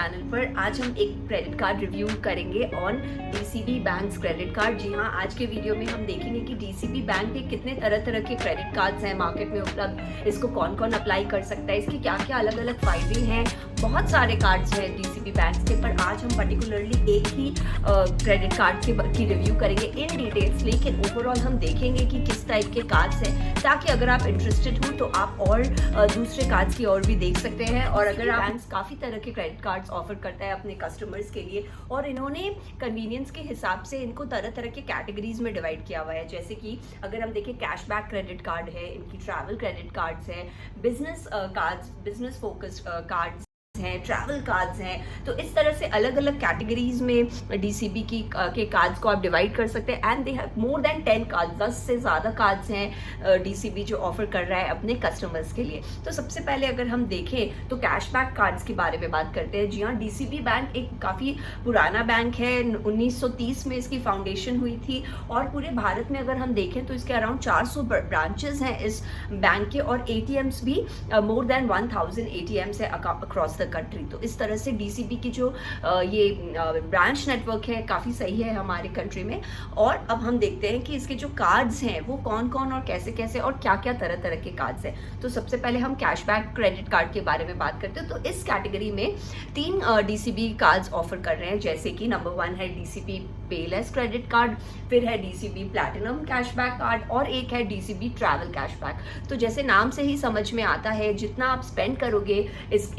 Channel पर। आज हम एक क्रेडिट कार्ड रिव्यू करेंगे on DCB banks credit card. जी हाँ, आज के वीडियो में हम देखेंगे कि डीसीबी बैंक के कितने तरह तरह के क्रेडिट कार्ड्स हैं मार्केट में उपलब्ध, इसको कौन कौन अप्लाई कर सकता है, इसके क्या क्या अलग अलग फायदे हैं। बहुत सारे कार्ड्स हैं डीसीबी बैंक्स के, पर आज हम पर्टिकुलरली एक ही क्रेडिट कार्ड की रिव्यू करेंगे इन डिटेल्स। लेकिन ओवरऑल हम देखेंगे कि किस टाइप के कार्ड्स हैं, ताकि अगर आप इंटरेस्टेड हो तो आप और दूसरे कार्ड्स की और भी देख सकते हैं। और अगर आप बैंक काफ़ी तरह के क्रेडिट कार्ड्स ऑफर करता है अपने कस्टमर्स के लिए, और इन्होंने कन्वीनियंस के हिसाब से इनको तरह तरह के कैटेगरीज में डिवाइड किया हुआ है। जैसे कि अगर हम देखें, कैशबैक क्रेडिट कार्ड है, इनकी ट्रैवल क्रेडिट कार्ड्स है, business cards, business focused cards हैं, ट्रैवल कार्ड्स हैं। तो इस तरह से अलग अलग कैटेगरीज में डीसीबी के कार्ड्स को आप डिवाइड कर सकते हैं। And they have more than 10 cards, 10 से ज़्यादा कार्ड्स हैं डीसीबी जो ऑफर कर रहा है अपने कस्टमर्स के लिए। तो सबसे पहले अगर हम देखें तो कैशबैक कार्ड्स के बारे में बात करते हैं। जी हाँ, डीसीबी बैंक एक काफ़ी पुराना बैंक है, 1930 में इसकी फाउंडेशन हुई थी, और पूरे भारत में अगर हम देखें तो इसके अराउंड 400 ब्रांचेस हैं इस बैंक के, और एटीएम्स भी मोर देन 1000 एटीएम्स है अक्रॉस द कंट्री। तो इस तरह से डीसीबी की जो ये ब्रांच नेटवर्क है काफ़ी सही है हमारे कंट्री में। और अब हम देखते हैं कि इसके जो कार्ड्स हैं वो कौन कौन और कैसे कैसे और क्या क्या तरह तरह के कार्ड्स हैं। तो सबसे पहले हम कैशबैक क्रेडिट कार्ड के बारे में बात करते हैं। तो इस कैटेगरी में 3 डीसीबी कार्ड्स ऑफर कर रहे हैं, जैसे कि नंबर 1 है डीसीबी पेलेस क्रेडिट कार्ड, फिर है डीसीबी प्लैटिनम कैशबैक कार्ड, और एक है डीसीबी ट्रैवल कैशबैक। तो जैसे नाम से ही समझ में आता है, जितना आप स्पेंड करोगे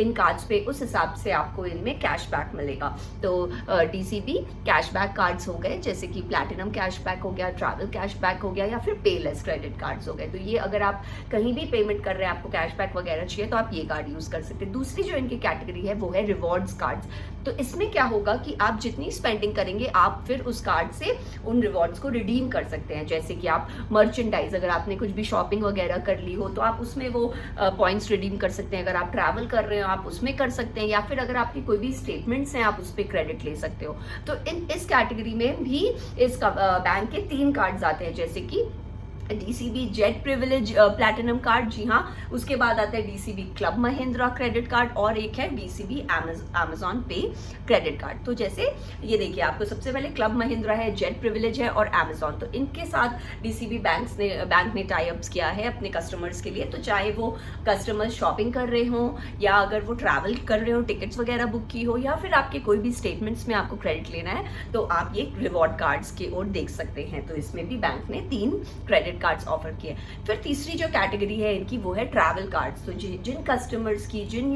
इन कार्ड्स पे, उस हिसाब से आपको इनमें कैशबैक मिलेगा। तो डीसीबी कैशबैक कार्ड्स हो गए, जैसे कि प्लैटिनम कैशबैक हो गया, ट्रैवल कैशबैक हो गया, या फिर पेलेस क्रेडिट कार्ड्स हो गए। तो ये अगर आप कहीं भी पेमेंट कर रहे हैं, आपको कैशबैक वगैरह चाहिए, तो आप ये कार्ड यूज कर सकते हैं। दूसरी जो इनकी कैटेगरी है वो है रिवॉर्ड्स कार्ड्स। तो इसमें क्या होगा कि आप जितनी स्पेंडिंग करेंगे, आप फिर उस कार्ड से उन रिवॉर्ड्स को रिडीम कर सकते हैं। जैसे कि आप मर्चेंडाइज, अगर आपने कुछ भी शॉपिंग वगैरह कर ली हो, तो आप उसमें वो पॉइंट्स रिडीम कर सकते हैं। अगर आप ट्रैवल कर रहे हो, आप उसमें कर सकते हैं, या फिर अगर आपकी कोई भी स्टेटमेंट्स हैं, आप उस पर क्रेडिट ले सकते हो। तो इस कैटेगरी में भी इस बैंक के 3 कार्ड्स आते हैं, जैसे कि DCB Jet Privilege platinum card. जी हाँ, उसके बाद आता है DCB Club Mahindra credit card, और एक है DCB Amazon Pay credit card. तो जैसे ये देखिए, आपको सबसे पहले क्लब महिंद्रा है, जेट प्रिविलेज है और अमेजॉन। तो इनके साथ डीसीबी बैंक ने टाई अप्स किया है अपने कस्टमर्स के लिए। तो चाहे वो कस्टमर्स शॉपिंग कर रहे हो, या अगर वो ट्रैवल कर रहे हो, टिकट्स वगैरह बुक की हो, या फिर आपके कोई भी स्टेटमेंट्स में आपको क्रेडिट लेना है, तो आप ये रिवॉर्ड कार्ड्स की ओर देख सकते हैं। तो इसमें भी बैंक ने 3 क्रेडिट कार्ड्स ऑफर किए। फिर तीसरी जो कैटेगरी है इनकी वो है ट्रैवल कार्ड्स। तो जिन कस्टमर्स की, जिन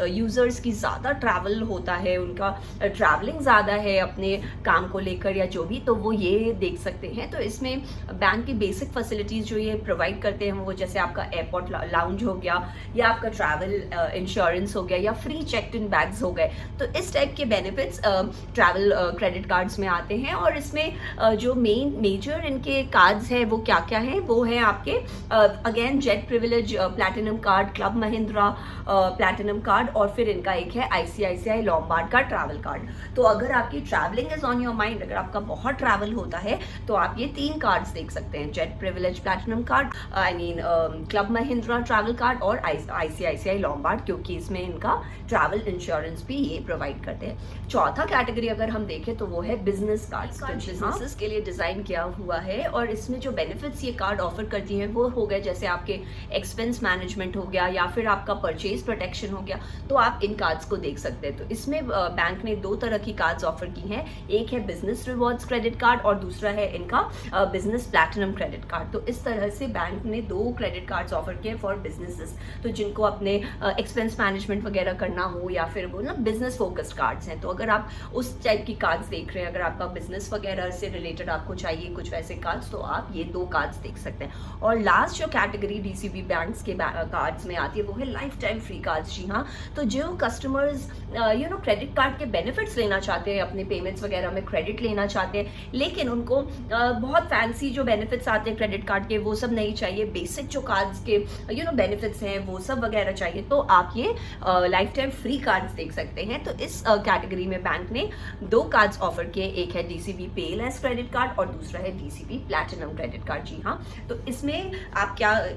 यूजर्स की ज़्यादा ट्रैवल होता है, उनका ट्रैवलिंग ज़्यादा है अपने काम को लेकर या जो भी, तो वो ये देख सकते हैं। तो इसमें बैंक की बेसिक फैसिलिटीज़ जो ये प्रोवाइड करते हैं, वो जैसे आपका एयरपोर्ट लाउंज हो गया, या आपका ट्रैवल इंश्योरेंस हो गया, या फ्री चेक्ड इन बैग्स हो गए। तो इस टाइप के बेनिफिट्स ट्रैवल क्रेडिट कार्ड्स में आते हैं। और इसमें जो मेजर इनके कार्ड्स हैं वो क्या क्या है, वो है आपके again jet Privilege platinum card, club Mahindra platinum card, और फिर इनका एक है आईसीआईसीआई लॉम्बार्ड का ट्रैवल कार्ड। तो अगर आपकी travelling is on your mind, अगर आपका बहुत ट्रैवल होता है, तो आप ये 3 कार्ड्स देख सकते हैं, jet Privilege platinum card, club Mahindra travel card, और आईसीआईसीआई लॉम्बार्ड, क्योंकि इसमें इनका ट्रैवल इंश्योरेंस भी ये प्रोवाइड करते हैं। चौथा कैटेगरी अगर हम देखें तो वो है बिजनेस कार्ड्स। बिजनेसेस के लिए डिजाइन किया हुआ है, और इसमें जो बेनिफिट्स ये कार्ड ऑफर करती है वो हो गए, जैसे आपके एक्सपेंस मैनेजमेंट हो गया, या फिर आपका परचेज प्रोटेक्शन हो गया। तो आप इन कार्ड्स को देख सकते हैं। तो इसमें बैंक ने 2 तरह की कार्ड्स ऑफर की हैं, एक है बिजनेस रिवॉर्ड्स क्रेडिट कार्ड, और दूसरा है इनका बिजनेस प्लैटिनम क्रेडिट कार्ड। तो इस तरह से बैंक ने 2 क्रेडिट कार्ड्स ऑफर किए फॉर बिजनेसेस। तो जिनको अपने एक्सपेंस मैनेजमेंट वगैरह करना हो, या फिर वो ना बिजनेस फोकस्ड कार्ड्स हैं। तो अगर आप उस टाइप की कार्ड्स देख रहे हैं, अगर आपका बिजनेस वगैरह से रिलेटेड आपको चाहिए कुछ वैसे कार्ड्स, तो आप ये 2 कार्ड्स देख सकते हैं। और लास्ट जो कैटेगरी डीसीबी बैंक्स के कार्ड्स में आती है वो है लाइफ टाइम फ्री कार्ड्स। जी हाँ, तो जो कस्टमर्स क्रेडिट कार्ड के बेनिफिट्स लेना चाहते हैं, अपने पेमेंट्स वगैरह में क्रेडिट लेना चाहते हैं, लेकिन उनको बहुत फैंसी जो बेनिफिट्स आते हैं क्रेडिट कार्ड के, वो सब नहीं चाहिए, बेसिक जो कार्ड्स के बेनिफिट्स हैं वो सब वगैरह चाहिए, तो आप ये लाइफ टाइम फ्री कार्ड्स देख सकते हैं। तो इस कैटेगरी में बैंक ने 2 कार्ड्स ऑफर किए, एक है डीसीबी पेलेस क्रेडिट कार्ड और दूसरा है DCB platinum credit credit card. जी हाँ, तो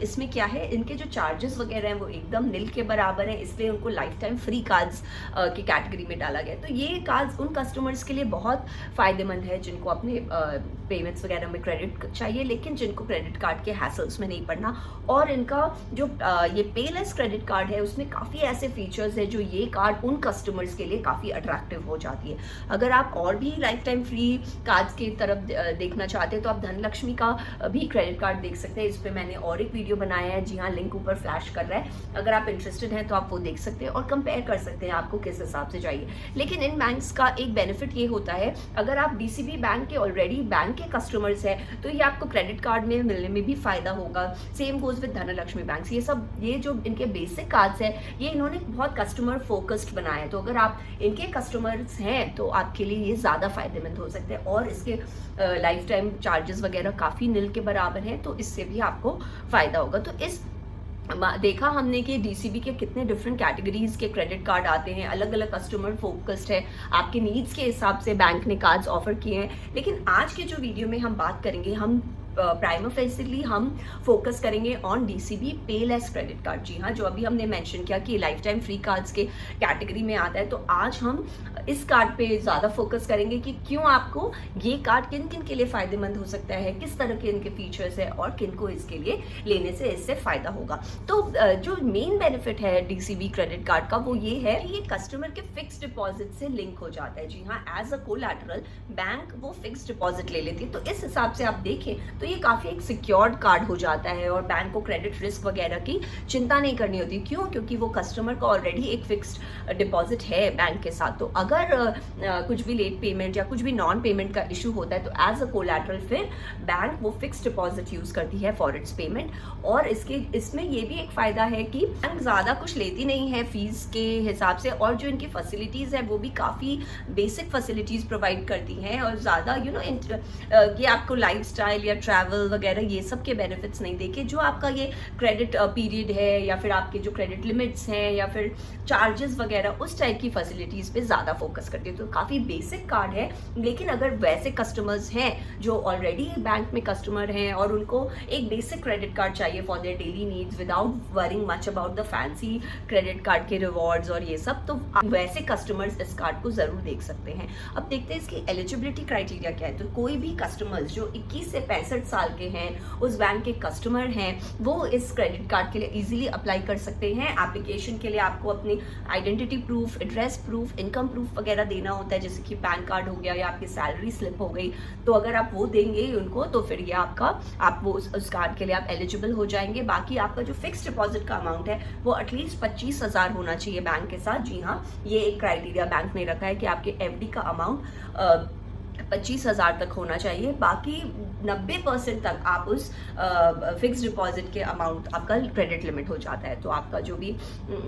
इसमें क्या है, इनके जो चार्जेस वगैरह हैं वो एकदम नील के बराबर हैं, इसलिए उनको लाइफ टाइम फ्री कार्ड्स की कैटेगरी में डाला गया। तो ये कार्ड्स उन कस्टमर्स के लिए बहुत फ़ायदेमंद है जिनको अपने पेमेंट्स वगैरह में क्रेडिट चाहिए, लेकिन जिनको क्रेडिट कार्ड के हैसल्स में नहीं पड़ना। और इनका जो ये पेलेस क्रेडिट कार्ड है उसमें काफ़ी ऐसे फीचर्स है जो ये कार्ड उन कस्टमर्स के लिए काफ़ी अट्रैक्टिव हो जाती है। अगर आप और भी लाइफ टाइम फ्री कार्ड्स की तरफ देखना चाहते हैं तो आप धनलक्ष्मी का भी क्रेडिट कार्ड देख सकते हैं। इस पर मैंने और एक वीडियो बनाया है, जी हाँ, लिंक ऊपर फ्लैश कर रहा है। अगर आप इंटरेस्टेड हैं तो आप वो देख सकते हैं और कंपेयर कर सकते हैं आपको किस हिसाब से चाहिए। लेकिन इन बैंक्स का एक बेनिफिट ये होता है, अगर आप डीसीबी बैंक के ऑलरेडी बैंक के कस्टमर्स हैं तो ये आपको क्रेडिट कार्ड में मिलने में भी फायदा होगा। Same goes with Dhanlaxmi bank. ये जो इनके बेसिक कार्ड्स है ये इन्होंने बहुत कस्टमर फोकस्ड बनाया है, तो अगर आप इनके कस्टमर्स हैं तो आपके लिए ये ज़्यादा फायदेमंद हो सकते हैं। और इसके लाइफ टाइम चार्जेस वगैरह काफ़ी नील के बराबर हैं, तो इससे भी आपको फ़ायदा होगा। तो इस देखा हमने कि डीसीबी के कितने डिफरेंट कैटेगरीज के क्रेडिट कार्ड आते हैं, अलग अलग कस्टमर फोकस्ड है, आपके नीड्स के हिसाब से बैंक ने कार्ड्स ऑफर किए हैं। लेकिन आज के जो वीडियो में हम बात करेंगे, हम प्राइमरी हम फोकस करेंगे ऑन डीसीबी पेलेस क्रेडिट कार्ड। जी हाँ, जो अभी हमने मेंशन किया कि लाइफ टाइम फ्री कार्ड्स के कैटेगरी में आता है, तो आज हम इस कार्ड पे ज़्यादा फोकस करेंगे कि क्यों आपको ये कार्ड किन किन के लिए फ़ायदेमंद हो सकता है, किस तरह के इनके फीचर्स है और किन को इसके लिए लेने से इससे फ़ायदा होगा। तो जो मेन बेनिफिट है डीसीबी क्रेडिट कार्ड का वो ये है कि ये कस्टमर के फिक्स डिपॉजिट से लिंक हो जाता है। जी हाँ, एज अ कोलैटरल बैंक वो फिक्स डिपॉजिट ले लेती है। तो इस हिसाब से आप देखें तो ये काफ़ी एक सिक्योर्ड कार्ड हो जाता है और बैंक को क्रेडिट रिस्क वगैरह की चिंता नहीं करनी होती। क्यों? क्योंकि वो कस्टमर का ऑलरेडी एक फिक्स्ड डिपॉजिट है बैंक के साथ। तो अगर कुछ भी लेट पेमेंट या कुछ भी नॉन पेमेंट का इशू होता है तो एज अ कोलैटरल फिर बैंक वो फिक्स्ड डिपॉजिट यूज़ करती है फॉर इट्स पेमेंट। और इसमें ये भी एक फ़ायदा है कि बैंक ज़्यादा कुछ लेती नहीं है फीस के हिसाब से, और जो इनकी फैसिलिटीज़ है वो भी काफ़ी बेसिक फैसिलिटीज़ प्रोवाइड करती हैं और ज़्यादा ये आपको लाइफस्टाइल या ट्रैवल वगैरह ये सब के बेनिफिट्स नहीं देके, जो आपका ये क्रेडिट पीरियड है या फिर आपके जो क्रेडिट लिमिट्स हैं या फिर चार्जेस वगैरह उस टाइप की फैसिलिटीज़ पे ज़्यादा फोकस करती है। तो काफ़ी बेसिक कार्ड है। लेकिन अगर वैसे कस्टमर्स हैं जो ऑलरेडी बैंक में कस्टमर हैं और उनको एक बेसिक क्रेडिट कार्ड चाहिए for their daily needs without worrying much about the fancy credit card के रिवॉर्ड्स और ये सब, तो वैसे कस्टमर्स इस कार्ड को ज़रूर देख सकते हैं। अब देखते हैं इसकी एलिजिबिलिटी क्राइटेरिया क्या है। तो कोई भी कस्टमर्स जो 21 से 65 साल के हैं, उस बैंक के कस्टमर हैं, वो इस क्रेडिट कार्ड के लिए इजीली अप्लाई कर सकते हैं। एप्लीकेशन के लिए आपको अपनी identity proof, address proof, income proof वगैरह देना होता है, जैसे कि पैन कार्ड हो गया या आपकी सैलरी स्लिप हो गई। तो अगर आप वो देंगे उनको तो फिर ये आप वो उस कार्ड के लिए आप एलिजिबल हो जाएंगे। बाकी आपका जो फिक्स डिपॉजिट का अमाउंट है वो एटलीस्ट 25,000 होना चाहिए बैंक के साथ। जी हाँ, ये एक क्राइटेरिया बैंक ने रखा है कि आपके एफडी का अमाउंट 25,000 तक होना चाहिए। बाकी 90% तक आप उस फिक्स डिपॉजिट के अमाउंट, आपका क्रेडिट लिमिट हो जाता है। तो आपका जो भी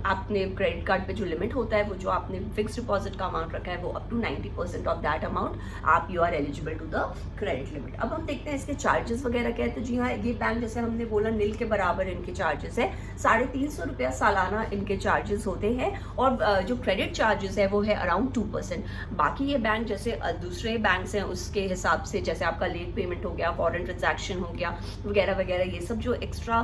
आपने क्रेडिट कार्ड पे जो लिमिट होता है वो जो आपने फिक्स डिपॉजिट का अमाउंट रखा है वो up to 90% of that amount आप you are eligible to the credit limit. अब हम देखते हैं इसके चार्जेस वगैरह क्या है। तो जी हाँ, ये बैंक जैसे हमने बोला नील के बराबर इनके चार्जेस है। 350 रुपया सालाना इनके चार्जेस होते हैं और जो क्रेडिट चार्जेस है वो है अराउंड 2%। बाकी ये बैंक जैसे दूसरे बैंक हैं उसके हिसाब से, जैसे आपका लेट पेमेंट हो गया, फॉरेन ट्रांजैक्शन हो गया वगैरह वगैरह, ये सब जो एक्स्ट्रा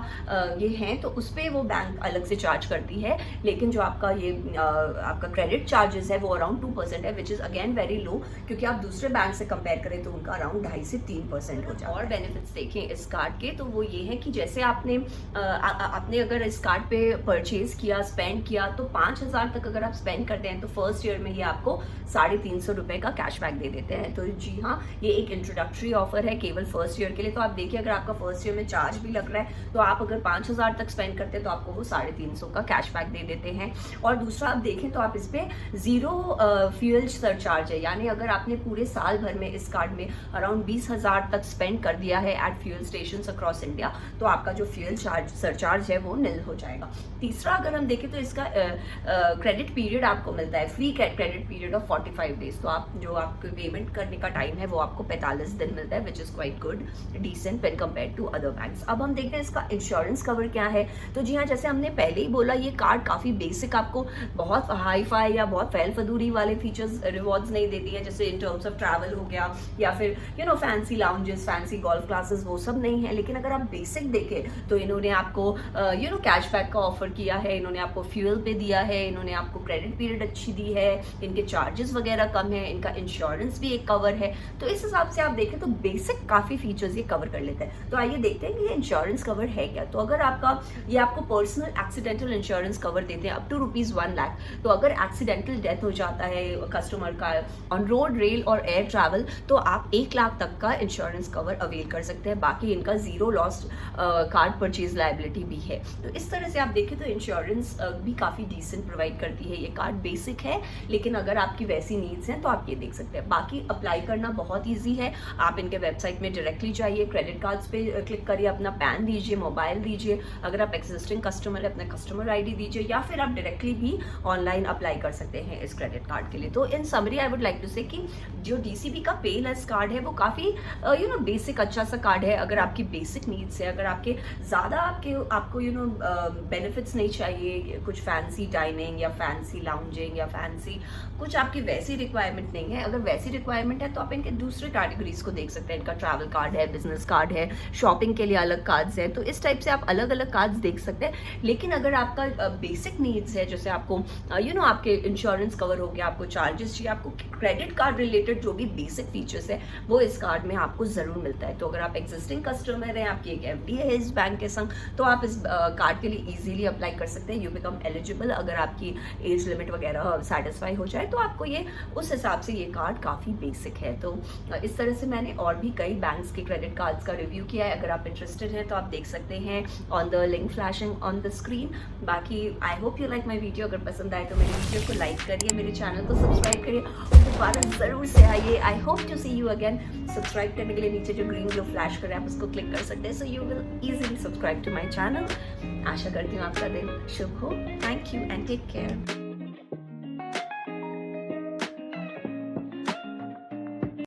ये हैं तो उस पर वो बैंक अलग से चार्ज करती है। लेकिन जो आपका ये आपका क्रेडिट चार्जेस है वो अराउंड 2% है, which is again very low, क्योंकि आप दूसरे बैंक से कंपेयर करें तो उनका अराउंड 2.5 से 3% हो जाए। और बेनिफिट्स देखें इस कार्ड के तो वो ये है कि जैसे आपने अगर इस कार्ड पे परचेज किया, स्पेंड किया, तो 5,000 तक अगर आप स्पेंड करते हैं तो फर्स्ट ईयर में ही आपको 350 रुपये का कैशबैक दे देते हैं। तो जी हाँ, ये एक इंट्रोडक्टरी ऑफर है केवल फर्स्ट ईयर के लिए। तो आप देखिए, अगर आपका फर्स्ट ईयर में चार्ज भी लग रहा है तो आप अगर 5,000 तक स्पेंड करते हैं तो आपको वो 350 का कैशबैक दे देते हैं। और दूसरा आप देखें तो आप इस पर 0 फ्यूल सरचार्ज है, यानी अगर आपने पूरे साल भर में इस कार्ड में अराउंड 20,000 तक स्पेंड कर दिया है at fuel station across India तो आपका जो फ्यूल सरचार्ज है वो निल हो जाएगा। तीसरा अगर हम देखें तो इसका क्रेडिट पीरियड आपको मिलता है, free credit period of 45 days. तो आप जो आपको पेमेंट करने का टाइम है वो आपको 45 दिन मिलता है, which is quite quite good, decent when compare to other banks. अब हम देखते हैं इसका इंश्योरेंस कवर क्या है। तो जी हाँ, जैसे हमने पहले ही बोला, ये कार्ड काफ़ी बेसिक, आपको बहुत हाई फाई या बहुत फैल फदूरी वाले फीचर्स रिवॉर्ड्स नहीं देती है, जैसे इन टर्म्स ऑफ ट्रैवल हो गया या फिर fancy lounges, fancy golf classes, वो सब नहीं है। लेकिन अगर आप बेसिक देखें तो इन्होंने आपको कैशबैक का ऑफर किया है, इन्होंने आपको फ्यूल पे दिया है, इन्होंने आपको क्रेडिट पीरियड अच्छी दी है, इनके चार्जेस वगैरह कम है, इनका इंश्योरेंस भी एक कवर है। तो इस हिसाब से आप देखें तो बेसिक काफ़ी फीचर्स ये कवर कर लेते हैं। तो आइए देखते हैं कि ये इंश्योरेंस कवर है क्या। तो अगर ये आपको पर्सनल एक्सीडेंटल इंश्योरेंस कवर देते हैं अप टू ₹1 लाख। तो अगर एक्सीडेंटल डेथ हो जाता है कस्टमर का ऑन रोड, रेल और एयर ट्रैवल, तो आप 1 लाख तक का इंश्योरेंस कवर अवेल कर सकते हैं। बाकी इनका zero loss card purchase liability भी है। तो इस तरह से आप देखें तो इंश्योरेंस भी काफ़ी डिसेंट प्रोवाइड करती है। ये कार्ड बेसिक है, लेकिन अगर आपकी वैसी नीड्स हैं तो आप ये देख सकते हैं। बाकी अप्लाई करना बहुत ईजी है। आप इनके वेबसाइट में डायरेक्टली जाइए, क्रेडिट कार्ड्स पे क्लिक करिए, अपना पैन दीजिए, मोबाइल दीजिए, अगर आप एक्जिस्टिंग कस्टमर है अपना कस्टमर ID दीजिए, या फिर आप डायरेक्टली भी ऑनलाइन अप्लाई कर सकते हैं इस क्रेडिट कार्ड के लिए। तो in summary I would like to say कि जो DCB का पे लेस कार्ड है वो काफ़ी बेसिक अच्छा सा कार्ड है। अगर आपकी बेसिक नीड्स है, अगर आपके ज़्यादा आपको बेनिफिट्स नहीं चाहिए, कुछ फैंसी डाइनिंग या फैंसी लाउंजिंग या फैंसी कुछ आपकी वैसी रिक्वायरमेंट नहीं है, अगर वैसी रिक्वायरमेंट है तो आप इनके दूसरे कैटेगरीज को देख सकते हैं। इनका ट्रैवल कार्ड है, बिजनेस कार्ड है, शॉपिंग के लिए अलग कार्ड्स हैं। तो इस टाइप से आप अलग अलग कार्ड्स देख सकते हैं। लेकिन अगर आपका बेसिक नीड्स है, जैसे आपको आपके इंश्योरेंस कवर हो गया, आपको चार्जेस चाहिए, आपको क्रेडिट कार्ड रिलेटेड जो भी बेसिक फीचर्स है वो इस कार्ड में आपको ज़रूर मिलता है। तो अगर आप एग्जिस्टिंग कस्टमर हैं, आपकी एक FD है इस बैंक के संग, तो आप इस कार्ड के लिए इजीली अप्लाई कर सकते हैं। यू बिकम एलिजिबल अगर आपकी एज लिमिट वगैरह सेटिस्फाई हो जाए, तो आपको ये उस हिसाब से ये कार्ड काफ़ी बेसिक है। तो इस तरह से मैंने और भी कई बैंक्स के क्रेडिट कार्ड्स का रिव्यू किया है। अगर आप इंटरेस्टेड हैं तो आप देख सकते हैं on the link flashing on the screen. बाकी I hope you like my video. अगर पसंद आए तो मेरी वीडियो को लाइक करिए, मेरे चैनल को सब्सक्राइब करिए और दोबारा ज़रूर से आइए। I hope to see you again. Subscribe करने के लिए नीचे जो ग्रीन ग्लो फ्लैश कर रहे हैं आप उसको क्लिक कर सकते हैं, so you will easily subscribe to my channel. आशा करती हूँ आपका दिन शुभ हो। Thank you and take care.